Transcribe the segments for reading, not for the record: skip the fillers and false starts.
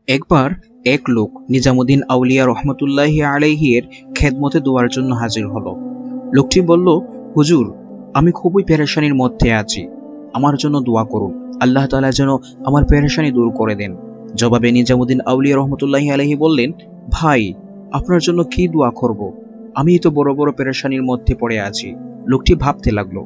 একবার এক লোক নিজামুদ্দিন আউলিয়া রহমতুল্লাহি আলাইহি এর খেদমতে দোয়ার জন্য হাজির হলো। লোকটি বলল, হুজুর, আমি খুবই পেরেশানির মধ্যে আছি, আমার জন্য দোয়া করুন, আল্লাহ তাআলা যেন আমার পেরেশানি দূর করে দেন। জবাবে নিজামুদ্দিন আউলিয়া রহমতুল্লাহি আলাইহি বললেন, ভাই, আপনার জন্য কি দোয়া করব? আমি তো বড় বড় পেরেশানির মধ্যে পড়ে আছি। লোকটি ভাবতে লাগলো,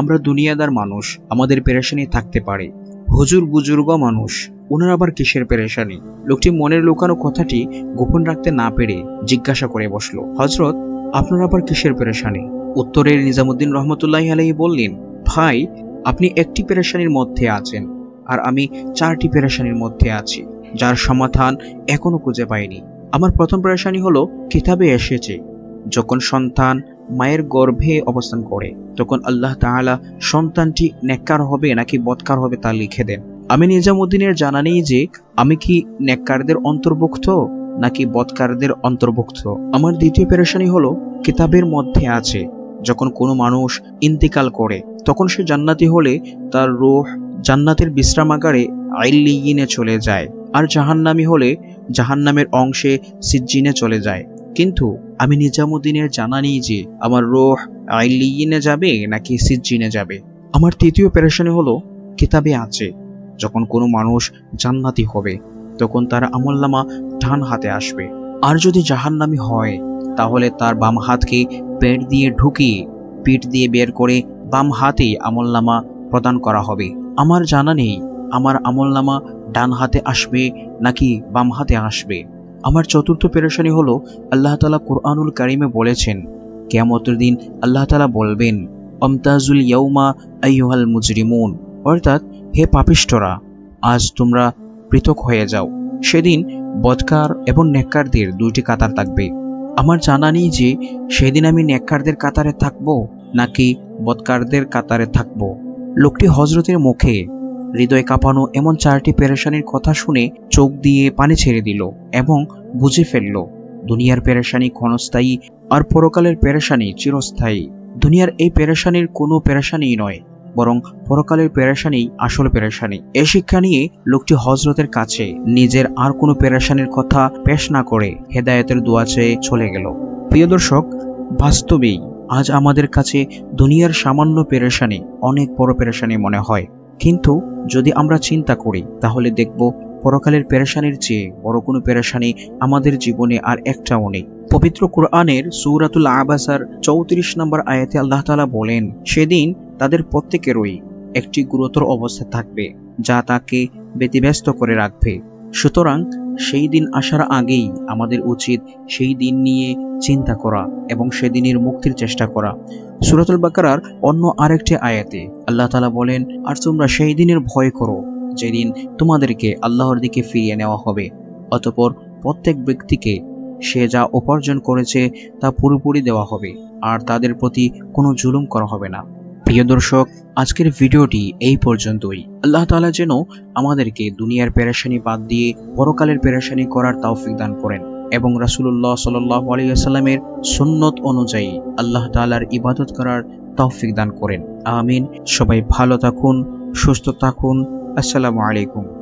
আমরা দুনিয়াদার মানুষ, আমাদের পেরেশানি থাকতে পারে, হুজুর বুজুর্গ মানুষ, ওনার আবার কিসের পেরেশানি? লোকটি মনের লুকানো কথাটি গোপন রাখতে না পেরে জিজ্ঞাসা করে বসল, হযরত, আপনার আবার কিসের পেরেশানি? উত্তরে নিজামুদ্দিন রহমতুল্লাহি আলাইহি বললেন, ভাই, আপনি একটি পেরেশানির মধ্যে আছেন, আর আমি 4টি পেরেশানির মধ্যে আছি, যার সমাধান এখনো খুঁজে পাইনি। আমার প্রথম পেরেশানি হলো, কিতাবে এসেছে যখন সন্তান মায়ের গর্ভে অবস্থান করে তখন আল্লাহ তাআলা সন্তানটি নেককার হবে নাকি বদকার হবে তা লিখে দেন। আমি নিজামুদ্দিনের জানা নেই যে আমি কি নেককারদের অন্তর্ভুক্ত নাকি বদকারদের অন্তর্ভুক্ত। আমার দ্বিতীয় পেরেশানি হলো, কিতাবের মধ্যে আছে যখন কোনো মানুষ ইন্তিকাল করে তখন সে জান্নাতি হলে তার রূহ জান্নাতের বিশ্রামাগারে আইল্লিয়িনে চলে যায়, আর জাহান্নামী হলে জাহান্নামের অংশে সিজ্জিনে চলে যায়। কিন্তু আমি নিজামুদ্দিনের জানা নেই যে আমার রূহ আইল্লিয়িনে যাবে নাকি সিজ্জিনে যাবে। আমার তৃতীয় পেরেশানি হলো, কিতাবে আছে যখন কোনো মানুষ জান্নাতি হবে তখন তার আমলনামা ডান হাতে আসবে, আর যদি জাহান্নামী হয় তাহলে তার বাম হাতকে পেট দিয়ে ঢুকিয়ে পিঠ দিয়ে বের করে বাম হাতে আমলনামা প্রদান করা হবে। আমার জানা নেই আমার আমলনামা ডান হাতে আসবে নাকি বাম হাতে আসবে। আমার চতুর্থ পেরেশানি হলো, আল্লাহ তাআলা কুরআনুল কারীমে বলেছেন, কিয়ামতের দিন আল্লাহ তাআলা বলবেন, আমতাজুল ইয়াউমা আইয়ুহাল মুজরিমুন, অর্থাৎ হে পাপিষ্ঠরা, আজ তোমরা পৃথক হয়ে যাও। সেদিন বদকার এবং নেককারদের 2টি কাতার থাকবে। আমার জানা নেই যে সেদিন আমি নেককারদের কাতারে থাকব নাকি বদকারদের কাতারে থাকব। লোকটি হযরতের মুখে হৃদয় কাঁপানো এমন 4টি পেরেশানির কথা শুনে চোখ দিয়ে পানি ছেড়ে দিল এবং বুঝে ফেলল, দুনিয়ার পেরেশানি ক্ষণস্থায়ী আর পরকালের পেরেশানি চিরস্থায়ী। দুনিয়ার এই পেরেশানির কোনো পেরেশানিই নয়, বরং পরকালের পেরেশানি আসল পেরেশানি। এই শিক্ষা নিয়ে লোকটি হযরতের কাছে নিজের আর কোনো পেরেশানির কথা পেশ না করে হেদায়েতের দোয়া চেয়ে চলে গেল। প্রিয় দর্শক, বাস্তবেই আজ আমাদের কাছে দুনিয়ার সামান্য পেরেশানি অনেক বড় পেরেশানি মনে হয়, কিন্তু যদি আমরা চিন্তা করি তাহলে দেখব পরকালের পেরেশানির চেয়ে বড় কোনো পেরেশানি আমাদের জীবনে আর একটাও নেই। পবিত্র কুরআনের সূরাতুল আবাসার 34 নম্বর আয়াতে আল্লাহ তাআলা বলেন, সেদিন তাদের প্রত্যেকেরই একটি গুরুতর অবস্থা থাকবে যা তাকে ব্যতিব্যস্ত করে রাখবে। সুতরাং সেই দিন আসার আগেই আমাদের উচিত সেই দিন নিয়ে চিন্তা করা এবং সেদিনের মুক্তির চেষ্টা করা। সূরাতুল বাকারার অন্য আরেকটি আয়াতে আল্লাহ তাআলা বলেন, আর তোমরা সেই দিনের ভয় করো যেদিন তোমাদেরকে আল্লাহর দিকে ফিরিয়ে নেওয়া হবে, অতঃপর প্রত্যেক ব্যক্তিকে সে যা উপার্জন করেছে তা পুরোপুরি দেওয়া হবে, আর তাদের প্রতি কোনো জুলুম করা হবে না। প্রিয় দর্শক, আজকের ভিডিওটি এই পর্যন্তই। আল্লাহ তাআলা যেন আমাদেরকে দুনিয়ার পেরেশানি বাদ দিয়ে পরকালের পেরেশানি করার তৌফিক দান করেন এবং রাসূলুল্লাহ সাল্লাল্লাহু আলাইহি ওয়াসাল্লামের সুন্নত অনুযায়ী আল্লাহ তাআলার ইবাদত করার তৌফিক দান করেন। আমিন। সবাই ভালো থাকুন, সুস্থ থাকুন। আসসালামু আলাইকুম।